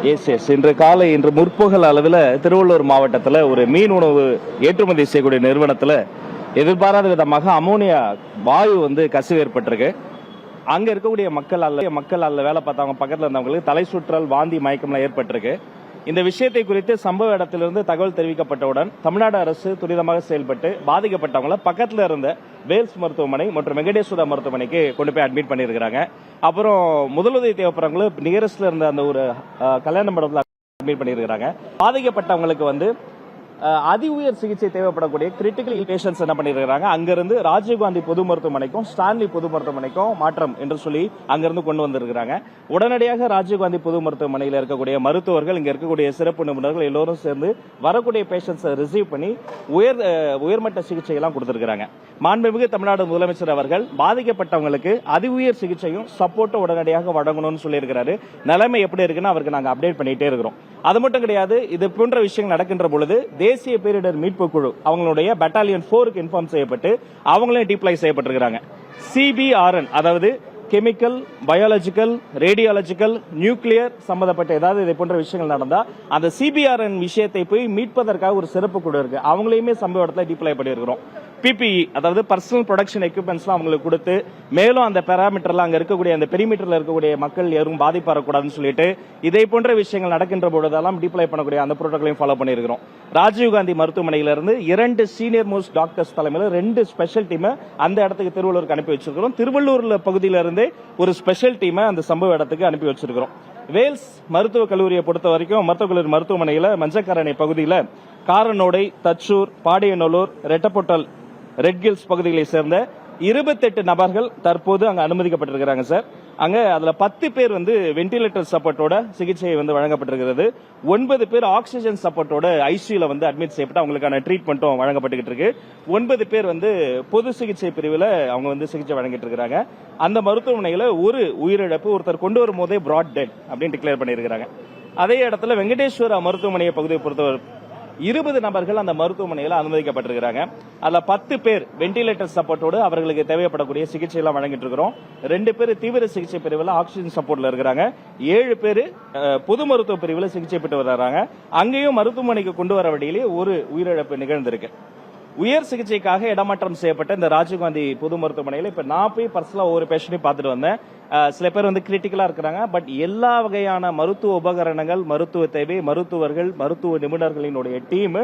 இன்று முற்பகல் அளவில் திருவள்ளூர் மாவட்டத்தில் ஒரு மீன் உணவு ஏற்றுமதி செய்யக்கூடிய நிறுவனத்தில் எதிர்பாராத விதமாக அமோனியா வாயு கசிவு ஏற்பட்டிருக்கு. அங்க இருக்கக்கூடிய மக்கள் அல்ல வேலை பார்த்தவங்க பக்கத்தில் இருந்தவங்களுக்கு தலை சுற்றல், வாந்தி, மயக்கம்லாம் ஏற்பட்டிருக்கு. இந்த விஷயத்தை குறித்து சம்பவ இடத்திலிருந்து தகவல் தெரிவிக்கப்பட்டவுடன் தமிழ்நாடு அரசு துரிதமாக செயல்பட்டு பாதிக்கப்பட்டவங்களை பக்கத்தில் இருந்த வேல்ஸ் மருத்துவமனை மற்றும் வெங்கடேஸ்வரா மருத்துவமனைக்கு கொண்டு போய் அட்மிட் பண்ணியிருக்காங்க. அப்புறம் முதலுதவி தேவைப்படுறவங்களும் நியரஸ்ட்ல இருந்த அந்த ஒரு கல்யாண மண்டபத்தில் அட்மிட் பண்ணியிருக்காங்க. பாதிக்கப்பட்டவங்களுக்கு அதி உயர் சிகிச்சை தேவைப்படக்கூடிய கிரிட்டிக்கல் பேஷன்ஸ் என்ன பண்ணிருக்காங்க, அங்கிருந்து ராஜீவ்காந்தி பொது மருத்துவமனைக்கும் ஸ்டான்லி பொது மருத்துவமனைக்கும் மாற்றம் என்று சொல்லி அங்கிருந்து கொண்டு வந்திருக்கிறாங்க. உடனடியாக ராஜீவ்காந்தி பொது மருத்துவமனையில் இருக்கக்கூடிய மருத்துவர்கள், இங்க இருக்கக்கூடிய சிறப்பு நிபுணர்கள் எல்லோரும் சேர்ந்து வரக்கூடிய பேஷன்ஸை ரிசீவ் பண்ணி உயர்மட்ட சிகிச்சை எல்லாம் கொடுத்திருக்காங்க. மாண்புமிகு தமிழ்நாடு முதலமைச்சர் அவர்கள் பாதிக்கப்பட்டவங்களுக்கு அதி உயர் சிகிச்சையும் சப்போர்ட்டும் உடனடியாக வழங்கணும்னு சொல்லியிருக்கிறாரு. நிலைமை எப்படி இருக்குன்னு அவருக்கு நாங்க அப்டேட் பண்ணிட்டே இருக்கிறோம். அது மட்டும் கிடையாது, இது போன்ற விஷயங்கள் நடக்கின்ற பொழுது தேசிய பேரிடர் மீட்பு குழு அவங்களுடைய பட்டாலியன் 4க்கு இன்ஃபார்ம் செய்யப்பட்டு அவங்களும் டிப்ளை செய்யப்பட்டிருக்கிறாங்க. CBRN, அதாவது கெமிக்கல், பயாலஜிக்கல், ரேடியாலஜிக்கல், நியூக்ளியர் சம்பந்தப்பட்ட ஏதாவது இதை போன்ற விஷயங்கள் நடந்தா அந்த CBRN விஷயத்தை போய் மீட்பதற்காக ஒரு சிறப்பு குழு இருக்கு. அவங்களையுமே சம்பவ இடத்துல டிப்ளை பண்ணியிருக்கிறோம். PPE, அதாவது பர்சனல் ப்ரொடக்ஷன் எக்யூப்மெண்ட்ஸ்லாம் அவங்களுக்கு கொடுத்து மேலும் அந்த பேராமீட்டர்ல அங்க இருக்கக்கூடிய அந்த பெரிமீட்டர்ல இருக்கக்கூடிய மக்கள் யாரும் பாதிப்படக்கூடாதுன்னு சொல்லிட்டு இதே போன்ற விஷயங்கள் நடக்கின்ற பொழுதெல்லாம் டிப்ளை பண்ணக்கூடிய அந்த புரோட்டோகாலையும் ஃபாலோ பண்ணியிருக்கிறோம். ராஜீவ்காந்தி மருத்துவமனையிலிருந்து 2 சீனியர் மோஸ்ட் டாக்டர்ஸ் தலைமையில் 2 ஸ்பெஷல் டீமை அந்த இடத்துக்கு திருவள்ளூருக்கு அனுப்பி வச்சிருக்கிறோம். திருவள்ளூர்ல பகுதியிலிருந்தே ஒரு ஸ்பெஷல் டீமை அந்த சம்பவ இடத்துக்கு அனுப்பி வச்சிருக்கிறோம். வேல்ஸ் மருத்துவக் கல்லூரியை பொறுத்த வரைக்கும் மருத்துவக் கல்லூரி மருத்துவமனையில் மஞ்சக்காரணை பகுதியில் காரனோடை, தச்சூர், பாடியநல்லூர், ரெட்டப்பொட்டல், ரெட்கில்ஸ் பகுதிகளை சேர்ந்த 28 நபர்கள் தற்போது அங்க அனுமதிக்கப்பட்டிருக்கிறாங்க சார். அங்க அதுல 10 பேர் வென்டிலேட்டர் சப்போர்ட்டோட சிகிச்சை வழங்கப்பட்டிருக்கிறது. 9 பேர் ஆக்சிஜன் சப்போர்ட்டோட ஐசியூல அட்மிட் செய்யப்பட்டு அவங்களுக்கான ட்ரீட்மெண்ட்டும் வழங்கப்பட்டு இருக்கு. 9 பேர் பொது சிகிச்சை பிரிவில் அவங்க சிகிச்சை வழங்கிட்டு இருக்காங்க. அந்த மருத்துவமனையில ஒரு உயிரிழப்பு, ஒருத்தர் கொண்டு வரும் போதே பிராட் டெட் அப்படின்னு டிக்ளேர் பண்ணியிருக்காங்க. அதே இடத்துல வெங்கடேஸ்வரா மருத்துவமனையை பகுதியை பொறுத்தவரை 20 நபர்கள் அந்த மருத்துவமனையில் அனுமதிக்கப்பட்டிருக்கிறாங்க. அதுல 10 பேர் வென்டிலேட்டர் சப்போர்ட்டோடு அவர்களுக்கு தேவைப்படக்கூடிய சிகிச்சை எல்லாம் வழங்கிட்டு இருக்கிறோம். 2 பேர் தீவிர சிகிச்சை பிரிவில் ஆக்சிஜன் சப்போர்ட்ல இருக்கிறாங்க. 7 பேர் பொது மருத்துவ பிரிவில் சிகிச்சை பெற்று வர்றாங்க. அங்கேயும் மருத்துவமனைக்கு கொண்டு வர வழியிலே ஒரு உயிரிழப்பு நிகழ்ந்திருக்கு. உயர் சிகிச்சைக்காக இடமாற்றம் செய்யப்பட்ட இந்த ராஜீவ்காந்தி பொது மருத்துவமனையில் இப்ப நான் போய் பர்சனலா ஒவ்வொரு பேஷண்டையும் பார்த்துட்டு வந்தேன். சில பேர் கிரிட்டிக்கலா இருக்கிறாங்க. பட் எல்லா வகையான மருத்துவ உபகரணங்கள், மருத்துவ தேவை, மருத்துவர்கள், மருத்துவ நிபுணர்களினுடைய டீம்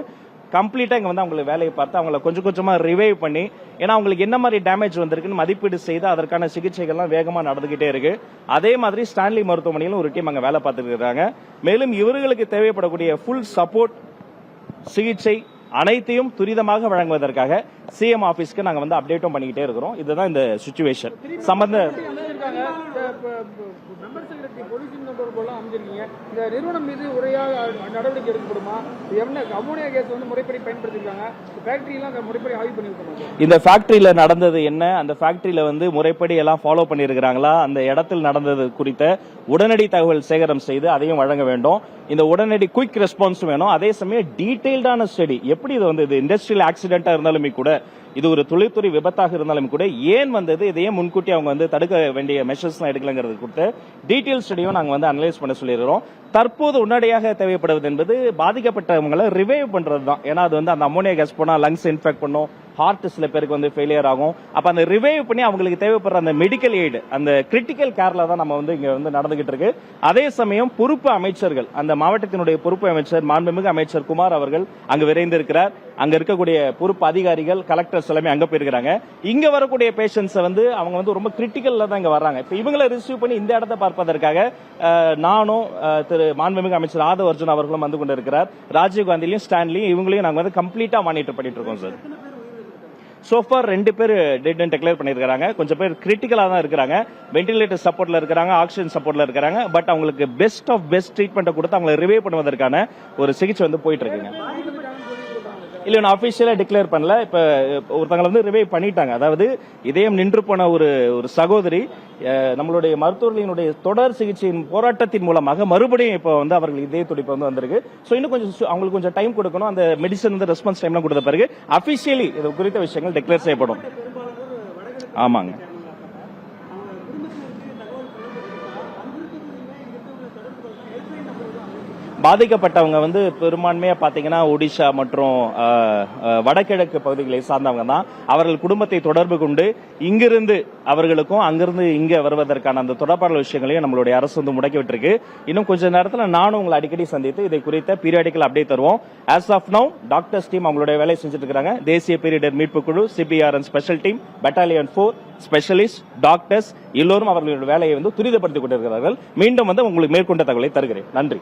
கம்ப்ளீட்டா இங்க அவங்களுக்கு வேலையை பார்த்து அவங்களை கொஞ்சம் கொஞ்சமா ரிவைவ் பண்ணி, ஏன்னா அவங்களுக்கு என்ன மாதிரி டேமேஜ் வந்திருக்குன்னு மதிப்பீடு செய்து அதற்கான சிகிச்சைகள்லாம் வேகமா நடந்துகிட்டே இருக்கு. அதே மாதிரி ஸ்டான்லி மருத்துவமனையிலும் ஒரு டீம் அங்க வேலை பார்த்துட்டு இருக்காங்க. மேலும் இவர்களுக்கு தேவைப்படக்கூடிய ஃபுல் சப்போர்ட், சிகிச்சை அனைத்தையும் துரிதமாக வழங்குவதற்காக சிஎம் ஆபீஸ்க்கு நாங்க அப்டேட்டும் பண்ணிக்கிட்டே இருக்கிறோம். இதுதான் இந்த சிச்சுவேஷன் சம்பந்த நிறுவனம் மீது உரையாக நடவடிக்கை எடுக்கப்படுமா? அமோனியா கேஸ் முறைப்படி பயன்படுத்திருக்காங்க. முறைப்படி ஆய்வு பண்ணிருக்காங்க. இந்த ஃபேக்டரியில நடந்தது என்ன, அந்த ஃபேக்டரியில முறைப்படி எல்லாம் ஃபாலோ பண்ணிருக்காங்களா, அந்த இடத்தில் நடந்தது குறித்த உடனடி தகவல் சேகரம் செய்து அதையும் வழங்க வேண்டும். இந்த உடனடி குயிக் ரெஸ்பான்ஸ் வேணும். அதே சமயம் டீடைல்டான ஸ்டடி, எப்படி இது இண்டஸ்ட்ரியல் ஆக்சிடென்டா இருந்தாலுமே கூட, இது ஒரு தொழில்துறை விபத்தாக இருந்தாலும் கூட ஏன் வந்தது, இதையே முன்கூட்டி அவங்க தடுக்க வேண்டிய மெஷர்ஸ் எடுக்கலங்கிறது கொடுத்து டீடைல் ஸ்டடியும் நாங்க அனலைஸ் பண்ண சொல்லியிருக்கிறோம். தற்போது உடனடியாக தேவைப்படுவது என்பது பாதிக்கப்பட்டவங்களை ரிவைவ் பண்றது தான். ஏன்னா அது அந்த அமோனியா கேஸ் போனா லங்ஸ் இன்ஃபெக்ட் பண்ணும், ஹார்ட் சில பேருக்கு ஃபெயிலியர் ஆகும். அப்ப அந்த ரிவைவ் பண்ணி அவங்களுக்கு தேவைப்படுற அந்த மெடிக்கல் எய்டு, அந்த கிரிட்டிக்கல் கேர்ல தான் நம்ம இங்க நடந்துகிட்டு இருக்கு. அதே சமயம் பொறுப்பு அமைச்சர்கள், அந்த மாவட்டத்தினுடைய பொறுப்பு அமைச்சர் மாண்புமிகு அமைச்சர் குமார் அவர்கள் அங்கு விரைந்திருக்கிறார். அங்க இருக்கக்கூடிய பொறுப்பு அதிகாரிகள், கலெக்டர்ஸ் எல்லாமே அங்க போயிருக்காங்க. இங்க வரக்கூடிய பேஷண்ட்ஸ் அவங்க ரொம்ப கிரிட்டிக்கல்ல தான் இங்க வர்றாங்க. இப்ப இவங்களை ரிசீவ் பண்ணி இந்த இடத்தை பார்ப்பதற்காக நானும் திரு மாண்புமிகு அமைச்சர் ஆதவ் அர்ஜுன் அவர்களும் கொண்டிருக்கிறார். ராஜீவ்காந்திலையும் ஸ்டான்லியும் இவங்களையும் நாங்க கம்ப்ளீட்டா மானிட்டர் பண்ணிட்டு இருக்கோம் சார். சோஃபார் 2 பேர் டெட்னு டிக்ளேர் பண்ணிருக்காங்க. கொஞ்சம் பேர் கிரிட்டிக்கலா தான் இருக்காங்க. வென்டிலேட்டர் சப்போர்ட்ல இருக்காங்க, ஆக்சிஜன் சப்போர்ட்ல இருக்காங்க. பட் அவங்களுக்கு பெஸ்ட் ஆஃப் பெஸ்ட் ட்ரீட்மெண்ட் கொடுத்து அவங்களை ரிவைவ் பண்ணுவதற்கான ஒரு சிகிச்சை போயிட்டு இருக்குங்க. இல்ல நான் அபிஷியலா டிக்ளேர் பண்ணல. இப்ப ஒருத்தங்களை ரிவைவ் பண்ணிட்டாங்க. அதாவது இதயம் நின்று போன ஒரு சகோதரி நம்மளுடைய மருத்துவர்களினுடைய தொடர் சிகிச்சையின் போராட்டத்தின் மூலமாக மறுபடியும் இப்ப அவர்கள் இதய துடிப்பு வந்திருக்கு. சோ இன்னும் கொஞ்சம் அவங்களுக்கு கொஞ்சம் டைம் கொடுக்கணும். அந்த மெடிசன் ரெஸ்பான்ஸ் டைம்லாம் கொடுத்த பிறகு அபிஷியலி இது குறித்த விஷயங்கள் டிக்ளேர் செய்யப்படும். ஆமாங்க. பாதிக்கப்பட்டவங்க வந்து பெரும்பான்மையா பாத்தீங்கன்னா ஒடிஷா மற்றும் வடகிழக்கு பகுதிகளை சார்ந்தவங்க தான். அவர்கள் குடும்பத்தை தொடர்பு கொண்டு இங்கிருந்து அவர்களுக்கும் அங்கிருந்து இங்க வருவதற்கான அந்த தொடர்பான விஷயங்களையும் நம்மளுடைய அரசு வந்து முடக்கி விட்டுருக்கு. இன்னும் கொஞ்ச நேரத்தில் நானும் உங்களை அடிக்கடி சந்தித்து இதை குறித்த பீரியாடிக்கல் அப்டேட் தருவோம். As of now doctors team அவங்களுடைய வேலையை செஞ்சுட்டு இருக்காங்க. தேசிய பேரிடர் மீட்பு குழு, CPRN special team, battalion 4 specialist, doctors எல்லோரும் அவர்களுடைய வேலையை வந்து துரிதப்படுத்திக் கொண்டிருக்கிறார்கள். மீண்டும் வந்து உங்களுக்கு மேற்கொண்ட தகவலை தருகிறேன். நன்றி.